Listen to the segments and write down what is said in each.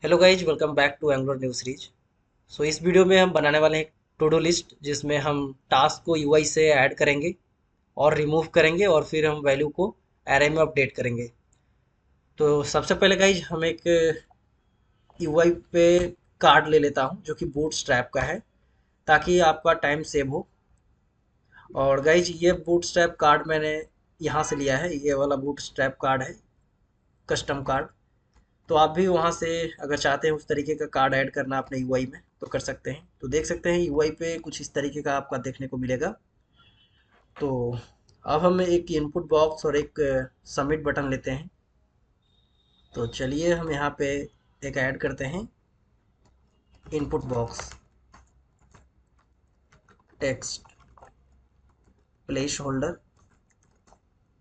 Hello guys, welcome back to Angular new series. इस video में हम बनाने वाले हैं एक टू डू लिस्ट जिसमें हम टास्क को यूआई से ऐड करेंगे और रिमूव करेंगे और फिर हम वैल्यू को एरे में अपडेट करेंगे। तो सबसे पहले गाइज हम एक यूआई पे कार्ड ले लेता हूँ जो कि बूट स्ट्रैप का है, ताकि आपका टाइम सेव हो। और गाइज ये बूट स्ट्रैप कार्ड मैंने यहाँ से लिया है, ये वाला बूट स्ट्रैप कार्ड है, कस्टम कार्ड। तो आप भी वहाँ से अगर चाहते हैं उस तरीके का कार्ड ऐड करना अपने यूआई में तो कर सकते हैं। तो देख सकते हैं यूआई पे कुछ इस तरीके का आपका देखने को मिलेगा। तो अब हम एक इनपुट बॉक्स और एक सबमिट बटन लेते हैं। तो चलिए हम यहाँ पे एक ऐड करते हैं input box, text, place holder,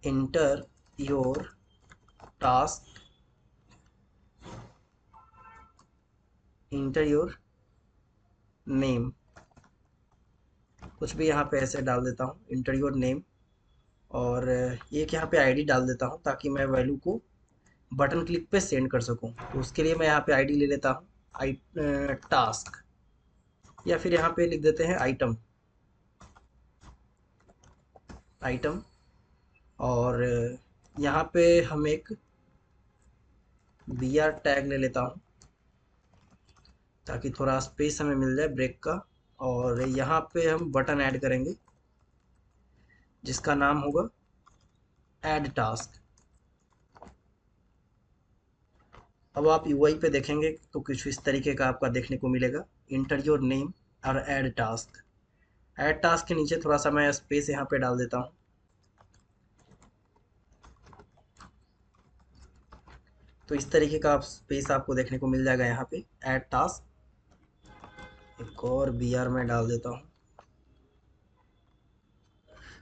inter your task, inter your name. कुछ भी यहाँ पे ऐसे डाल देता हूँ, इंटर योर नेम। और एक यहाँ पे आईडी डाल देता हूँ ताकि मैं वैल्यू को बटन क्लिक पे सेंड कर सकूं। तो उसके लिए मैं यहाँ पे आईडी ले लेता हूँ, आई टास्क, या फिर यहाँ पे लिख देते हैं आइटम, आइटम। और यहाँ पे हम एक बी आर टैग ले लेता हूँ ताकि थोड़ा स्पेस हमें मिल जाए ब्रेक का। और यहाँ पे हम बटन ऐड करेंगे जिसका नाम होगा ऐड टास्क। अब आप यूआई पे देखेंगे तो कुछ इस तरीके का आपका देखने को मिलेगा, इंटर योर नेम और ऐड टास्क। ऐड टास्क के नीचे थोड़ा सा मैं स्पेस यहाँ पे डाल देता हूँ। तो इस तरीके का आप स्पेस आपको देखने को मिल जाएगा यहाँ पे ऐड टास्क। एक और बी आर में डाल देता हूँ।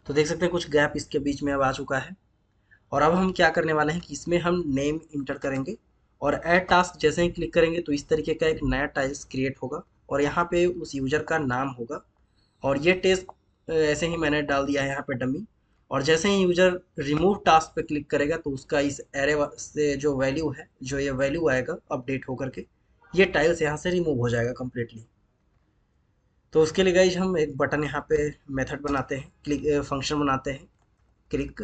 तो देख सकते हैं कुछ गैप इसके बीच में अब आ चुका है। और अब हम क्या करने वाले हैं कि इसमें हम नेम इंटर करेंगे और ऐड टास्क जैसे ही क्लिक करेंगे तो इस तरीके का एक नया टास्क क्रिएट होगा और यहाँ पे उस यूजर का नाम होगा। और ये टेस्ट ऐसे ही मैंने डाल दिया है यहाँ पे डमी। और जैसे ही यूजर रिमूव टास्क पे क्लिक करेगा तो उसका इस एरे से जो वैल्यू है, जो ये वैल्यू आएगा अपडेट होकर के, ये टाइल्स यहाँ से रिमूव हो जाएगा कम्प्लीटली। तो उसके लिए गाइज हम एक बटन यहाँ पे मेथड बनाते हैं, क्लिक फंक्शन बनाते हैं, क्लिक।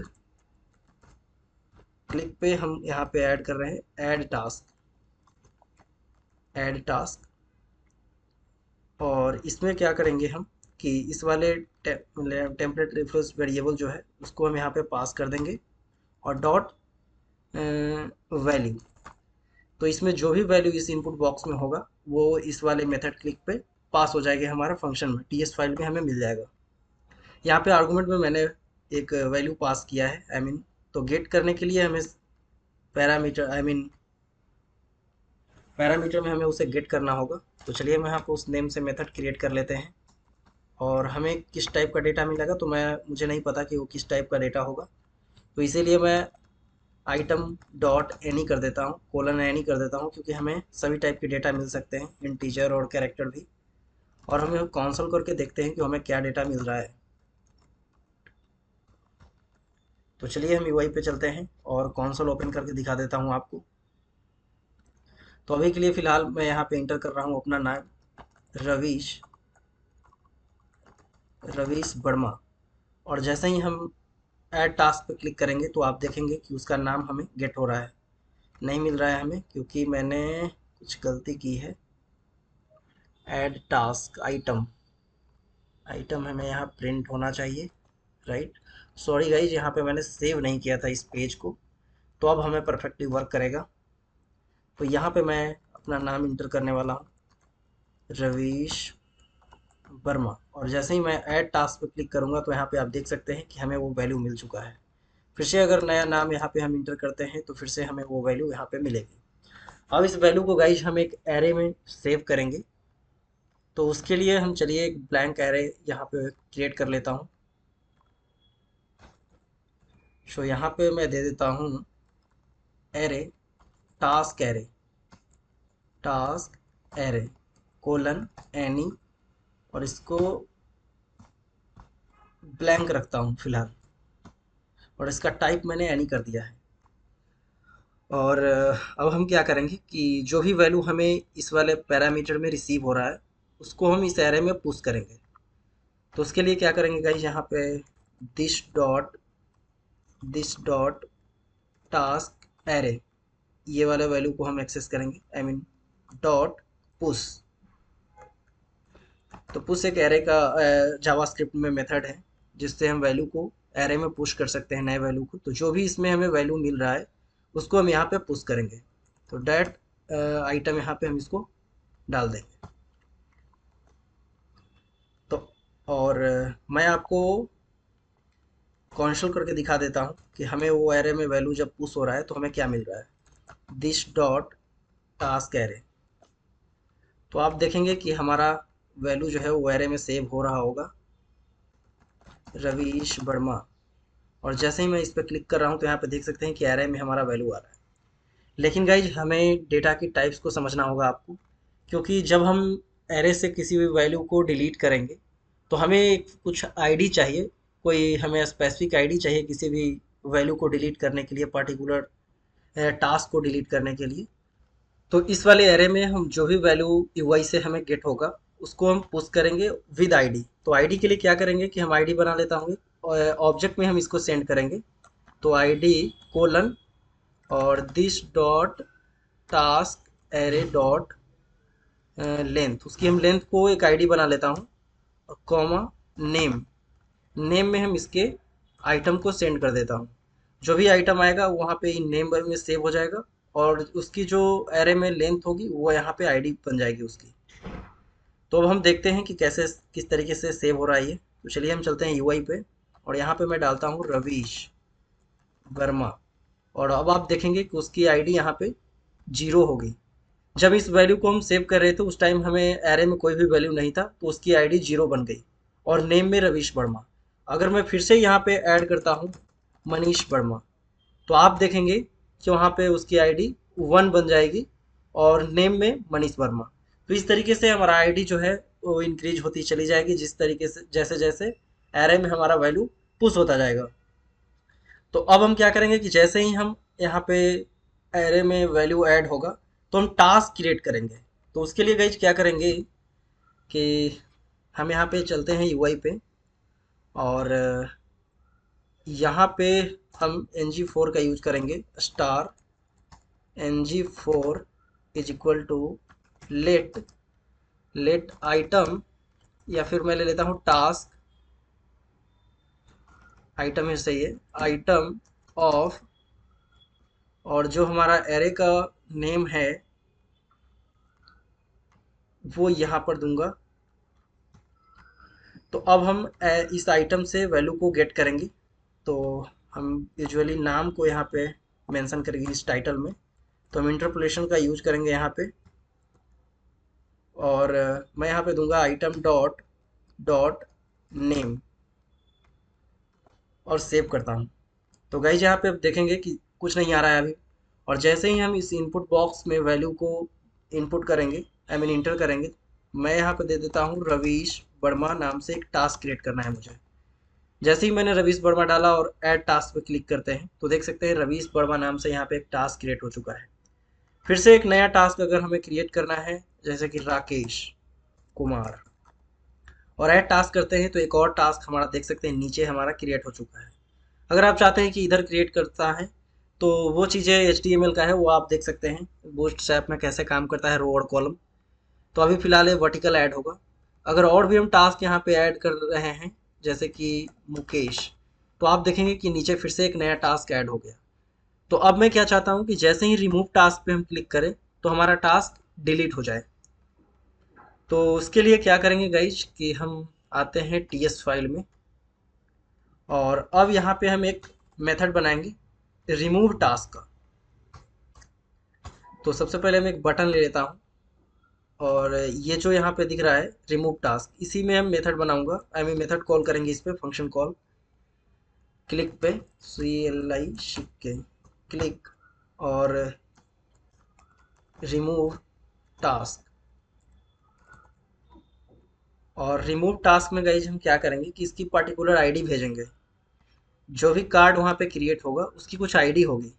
क्लिक पे हम यहाँ पे ऐड कर रहे हैं ऐड टास्क, ऐड टास्क। और इसमें क्या करेंगे हम कि इस वाले टेम्पलेट रेफरेंस वेरिएबल जो है उसको हम यहाँ पे पास कर देंगे और डॉट वैल्यू। तो इसमें जो भी वैल्यू इस इनपुट बॉक्स में होगा वो इस वाले मेथड क्लिक पे पास हो जाएगी हमारे फंक्शन में, टीएस फाइल में हमें मिल जाएगा। यहाँ पे आर्गुमेंट में मैंने एक वैल्यू पास किया है, आई मीन। तो गेट करने के लिए हमें पैरामीटर, आई मीन पैरामीटर में हमें उसे गेट करना होगा। तो चलिए हम यहाँ पे उस नेम से मेथड क्रिएट कर लेते हैं। और हमें किस टाइप का डेटा मिलेगा तो मुझे नहीं पता कि वो किस टाइप का डेटा होगा। तो इसीलिए मैं आइटम डॉट एनी कर देता हूँ, कोलन एनी कर देता हूँ, क्योंकि हमें सभी टाइप के डेटा मिल सकते हैं, इंटीजर और कैरेक्टर भी। और हमें कॉन्सोल करके देखते हैं कि हमें क्या डेटा मिल रहा है। तो चलिए हम यूआई पे चलते हैं और कॉन्सोल ओपन करके दिखा देता हूँ आपको। तो अभी के लिए फ़िलहाल मैं यहाँ पे इंटर कर रहा हूँ अपना नाम, रवीश, रवीश वर्मा। और जैसे ही हम ऐड टास्क पे क्लिक करेंगे तो आप देखेंगे कि उसका नाम हमें गेट हो रहा है। नहीं मिल रहा है हमें क्योंकि मैंने कुछ गलती की है। ऐड टास्क आइटम, आइटम हमें यहाँ प्रिंट होना चाहिए, राइट। सॉरी गाइज, यहाँ पे मैंने सेव नहीं किया था इस पेज को। तो अब हमें परफेक्टली वर्क करेगा। तो यहाँ पे मैं अपना नाम इंटर करने वाला हूँ, रवीश वर्मा। और जैसे ही मैं ऐड टास्क पे क्लिक करूँगा तो यहाँ पे आप देख सकते हैं कि हमें वो वैल्यू मिल चुका है। फिर से अगर नया नाम यहाँ पे हम इंटर करते हैं तो फिर से हमें वो वैल्यू यहाँ पे मिलेगी। अब इस वैल्यू को गाइज हम एक एरे में सेव करेंगे। तो उसके लिए हम चलिए एक ब्लैंक एरे यहाँ पे क्रिएट कर लेता हूँ। सो यहाँ पे मैं दे देता हूँ array, task array, task array colon any. और इसको ब्लैंक रखता हूँ फिलहाल। और इसका टाइप मैंने एनी कर दिया है। और अब हम क्या करेंगे कि जो भी वैल्यू हमें इस वाले पैरामीटर में रिसीव हो रहा है उसको हम इस एरे में पुश करेंगे। तो उसके लिए क्या करेंगे गाइज, यहाँ पे दिस डॉट टास्क एरे, ये वाले वैल्यू को हम एक्सेस करेंगे, आई मीन डॉट पुश। तो पुश एक एरे का जावास्क्रिप्ट में मेथड है जिससे हम वैल्यू को एरे में पुश कर सकते हैं, नए वैल्यू को। तो जो भी इसमें हमें वैल्यू मिल रहा है उसको हम यहाँ पे पुश करेंगे। तो डैट आइटम यहाँ पे हम इसको डाल देंगे। तो और मैं आपको कॉन्सोल करके दिखा देता हूँ कि हमें वो एरे में वैल्यू जब पुश हो रहा है तो हमें क्या मिल रहा है। दिस डॉट टास्क एरे, तो आप देखेंगे कि हमारा वैल्यू जो है वो एरे में सेव हो रहा होगा, रवीश वर्मा। और जैसे ही मैं इस पर क्लिक कर रहा हूँ तो यहाँ पे देख सकते हैं कि एरे में हमारा वैल्यू आ रहा है। लेकिन गाइज हमें डेटा की टाइप्स को समझना होगा आपको, क्योंकि जब हम एरे से किसी भी वैल्यू को डिलीट करेंगे तो हमें कुछ आईडी चाहिए, कोई हमें स्पेसिफिक आईडी चाहिए किसी भी वैल्यू को डिलीट करने के लिए, पर्टिकुलर टास्क को डिलीट करने के लिए। तो इस वाले एरे में हम जो भी वैल्यू यूआई से हमें गेट होगा उसको हम पुश करेंगे विद आईडी। तो आईडी के लिए क्या करेंगे कि हम आईडी बना लेता हूँ, ऑब्जेक्ट में हम इसको सेंड करेंगे। तो आईडी कोलन और this dot task array dot length, उसकी हम लेंथ को एक आईडी बना लेता हूँ, कॉमा नेम। नेम में हम इसके आइटम को सेंड कर देता हूँ। जो भी आइटम आएगा वहाँ पे नेम में सेव हो जाएगा और उसकी जो एरे में लेंथ होगी वो यहाँ पे आईडी बन जाएगी उसकी। तो अब हम देखते हैं कि कैसे किस तरीके से सेव हो रहा है ये। तो चलिए हम चलते हैं यूआई पे और यहाँ पे मैं डालता हूँ रवीश वर्मा। और अब आप देखेंगे कि उसकी आईडी यहाँ पे 0 हो गई। जब इस वैल्यू को हम सेव कर रहे थे उस टाइम हमें एरे में कोई भी वैल्यू नहीं था, तो उसकी आईडी 0 बन गई और नेम में रवीश वर्मा। अगर मैं फिर से यहाँ पे ऐड करता हूँ मनीष वर्मा, तो आप देखेंगे कि वहाँ पे उसकी आईडी 1 बन जाएगी और नेम में मनीष वर्मा। तो इस तरीके से हमारा आईडी जो है वो इंक्रीज होती चली जाएगी, जिस तरीके से जैसे जैसे एरे में हमारा वैल्यू पुश होता जाएगा। तो अब हम क्या करेंगे कि जैसे ही हम यहाँ पे एरे में वैल्यू ऐड होगा तो हम टास्क क्रिएट करेंगे। तो उसके लिए गाइज क्या करेंगे कि हम यहाँ पे चलते हैं यूआई पे और यहाँ पे हम ng4 का यूज करेंगे, star ng4 is equal to let let item, या फिर मैं ले लेता हूँ टास्क, आइटम ही सही है, आइटम ऑफ, और जो हमारा एरे का नेम है वो यहाँ पर दूंगा। तो अब हम इस आइटम से वैल्यू को गेट करेंगे। तो हम यूजुअली नाम को यहाँ पे मेंशन करेंगे इस टाइटल में। तो हम इंटरपोलेशन का यूज करेंगे यहाँ पे और मैं यहाँ पे दूंगा आइटम डॉट डॉट नेम और सेव करता हूँ। तो गाइज यहाँ पे अब देखेंगे कि कुछ नहीं आ रहा है अभी। और जैसे ही हम इस इनपुट बॉक्स में वैल्यू को इनपुट करेंगे, आई मीन इंटर करेंगे, मैं यहाँ पे दे देता हूँ रवीश वर्मा नाम से एक टास्क क्रिएट करना है मुझे। जैसे ही मैंने रवीश वर्मा डाला और ऐड टास्क पे क्लिक करते हैं तो देख सकते हैं रवीश वर्मा नाम से यहाँ पे एक टास्क क्रिएट हो चुका है। फिर से एक नया टास्क अगर हमें क्रिएट करना है, जैसे कि राकेश कुमार, और ऐड टास्क करते हैं तो एक और टास्क हमारा देख सकते हैं नीचे हमारा क्रिएट हो चुका है। अगर आप चाहते हैं कि इधर क्रिएट करता है तो वो चीज़ें HTML का है, वो आप देख सकते हैं बूटस्ट्रैप में कैसे काम करता है, रो और कॉलम। तो अभी फिलहाल ये वर्टिकल ऐड होगा। अगर और भी हम टास्क यहाँ पे ऐड कर रहे हैं जैसे कि मुकेश, तो आप देखेंगे कि नीचे फिर से एक नया टास्क ऐड हो गया। तो अब मैं क्या चाहता हूँ कि जैसे ही रिमूव टास्क पे हम क्लिक करें तो हमारा टास्क डिलीट हो जाए। तो उसके लिए क्या करेंगे गाइज कि हम आते हैं TS फाइल में और अब यहाँ पे हम एक मेथड बनाएंगे रिमूव टास्क का। तो सबसे पहले मैं एक बटन ले लेता हूँ और ये जो यहाँ पे दिख रहा है रिमूव टास्क, इसी में हम मेथड बनाऊंगा, आई मीन मेथड कॉल करेंगे इस पे, फंक्शन कॉल। क्लिक पे CLI शिप के क्लिक और रिमूव टास्क। और रिमूव टास्क में गाइज हम क्या करेंगे कि इसकी पर्टिकुलर आईडी भेजेंगे। जो भी कार्ड वहाँ पे क्रिएट होगा उसकी कुछ आईडी होगी,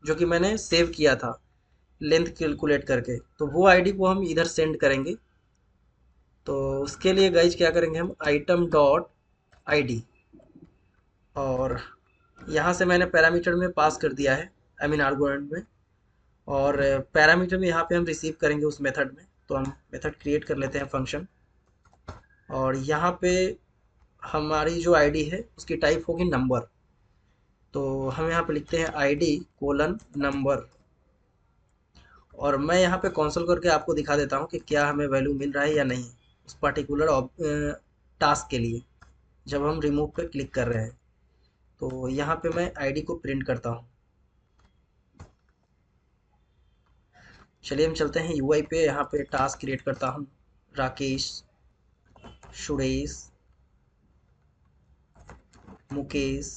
जो कि मैंने सेव किया था लेंथ कैलकुलेट करके, तो वो आईडी को हम इधर सेंड करेंगे। तो उसके लिए गाइज क्या करेंगे, हम आइटम डॉट आईडी, और यहाँ से मैंने पैरामीटर में पास कर दिया है, आई मीन आर्गुमेंट में, और पैरामीटर में यहाँ पे हम रिसीव करेंगे उस मेथड में। तो हम मेथड क्रिएट कर लेते हैं फंक्शन, और यहाँ पे हमारी जो आईडी है उसकी टाइप होगी नंबर। तो हम यहाँ पे लिखते हैं आईडी कोलन नंबर, और मैं यहाँ पे कंसोल करके आपको दिखा देता हूँ कि क्या हमें वैल्यू मिल रहा है या नहीं उस पर्टिकुलर टास्क के लिए, जब हम रिमूव पे क्लिक कर रहे हैं। तो यहाँ पे मैं आईडी को प्रिंट करता हूँ। चलिए हम चलते हैं यूआई पे, यहाँ पे टास्क क्रिएट करता हूँ, राकेश, सुरेश, मुकेश।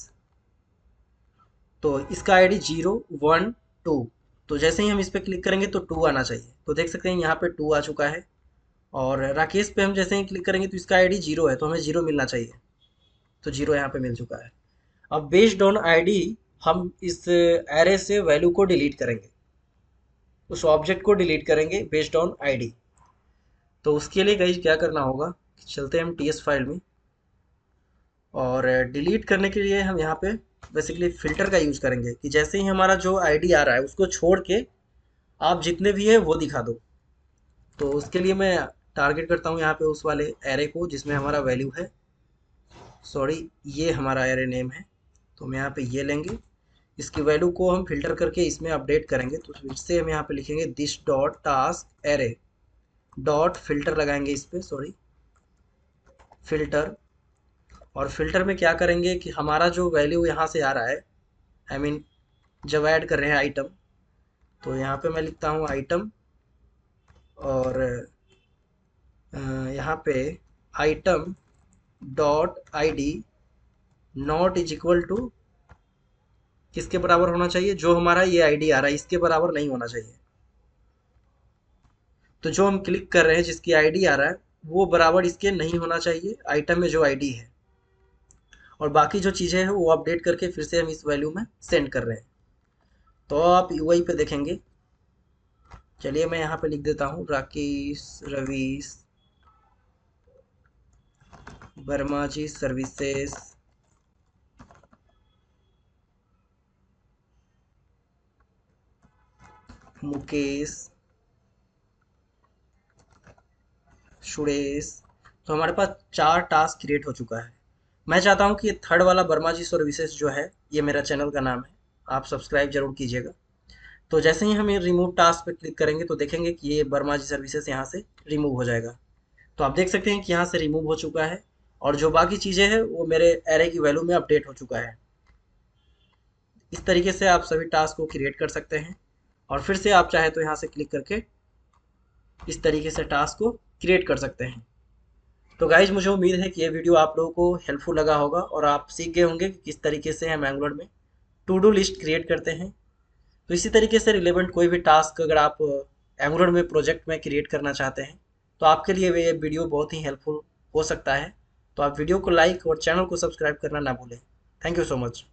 तो इसका आईडी 012। तो जैसे ही हम इस पर क्लिक करेंगे तो 2 आना चाहिए, तो देख सकते हैं यहाँ पे 2 आ चुका है। और राकेश पे हम जैसे ही क्लिक करेंगे तो इसका आईडी 0 है, तो हमें 0 मिलना चाहिए, तो 0 यहाँ पे मिल चुका है। अब बेस्ड ऑन आईडी हम इस एरे से वैल्यू को डिलीट करेंगे, उस ऑब्जेक्ट को डिलीट करेंगे बेस्ड ऑन आईडी। तो उसके लिए गाइस क्या करना होगा, चलते हैं हम टीएस फाइल में, और डिलीट करने के लिए हम यहाँ पे बेसिकली फ़िल्टर का यूज़ करेंगे कि जैसे ही हमारा जो आईडी आ रहा है उसको छोड़ के आप जितने भी है वो दिखा दो। तो उसके लिए मैं टारगेट करता हूँ यहाँ पे उस वाले एरे को जिसमें हमारा वैल्यू है, सॉरी ये हमारा एरे नेम है। तो हम यहाँ पे ये लेंगे, इसकी वैल्यू को हम फिल्टर करके इसमें अपडेट करेंगे। तो फिर से हम यहाँ पे लिखेंगे this dot task array dot filter लगाएंगे इस पे, सॉरी फिल्टर। और फिल्टर में क्या करेंगे कि हमारा जो वैल्यू यहाँ से आ रहा है, आई मीन जब ऐड कर रहे हैं आइटम, तो यहाँ पे मैं लिखता हूँ आइटम, और यहाँ पे item dot ID not is equal to किसके बराबर होना चाहिए, जो हमारा ये आईडी आ रहा है इसके बराबर नहीं होना चाहिए। तो जो हम क्लिक कर रहे हैं जिसकी आईडी आ रहा है वो बराबर इसके नहीं होना चाहिए आइटम में जो आईडी है, और बाकी जो चीज़ें हैं वो अपडेट करके फिर से हम इस वैल्यू में सेंड कर रहे हैं। तो आप यूआई पे देखेंगे, चलिए मैं यहाँ पे लिख देता हूँ राकेश रवीश वर्मा जी सर्विसेज, मुकेश, सुरेश। तो हमारे पास 4 टास्क क्रिएट हो चुका है। मैं चाहता हूँ कि ये थर्ड वाला वर्मा जी सर्विसेज जो है, ये मेरा चैनल का नाम है, आप सब्सक्राइब जरूर कीजिएगा। तो जैसे ही हम ये रिमूव टास्क पे क्लिक करेंगे तो देखेंगे कि ये वर्मा जी सर्विसेज यहाँ से रिमूव हो जाएगा। तो आप देख सकते हैं कि यहाँ से रिमूव हो चुका है, और जो बाकी चीज़ें हैं वो मेरे एरे की वैल्यू में अपडेट हो चुका है। इस तरीके से आप सभी टास्क को क्रिएट कर सकते हैं, और फिर से आप चाहे तो यहाँ से क्लिक करके इस तरीके से टास्क को क्रिएट कर सकते हैं। तो गाइज मुझे उम्मीद है कि ये वीडियो आप लोगों को हेल्पफुल लगा होगा, और आप सीख गए होंगे कि किस तरीके से हम एंगुलर में टू डू लिस्ट क्रिएट करते हैं। तो इसी तरीके से रिलेवेंट कोई भी टास्क अगर आप एंगुलर में प्रोजेक्ट में क्रिएट करना चाहते हैं तो आपके लिए ये वीडियो बहुत ही हेल्पफुल हो सकता है। तो आप वीडियो को लाइक और चैनल को सब्सक्राइब करना ना भूलें। Thank you so much.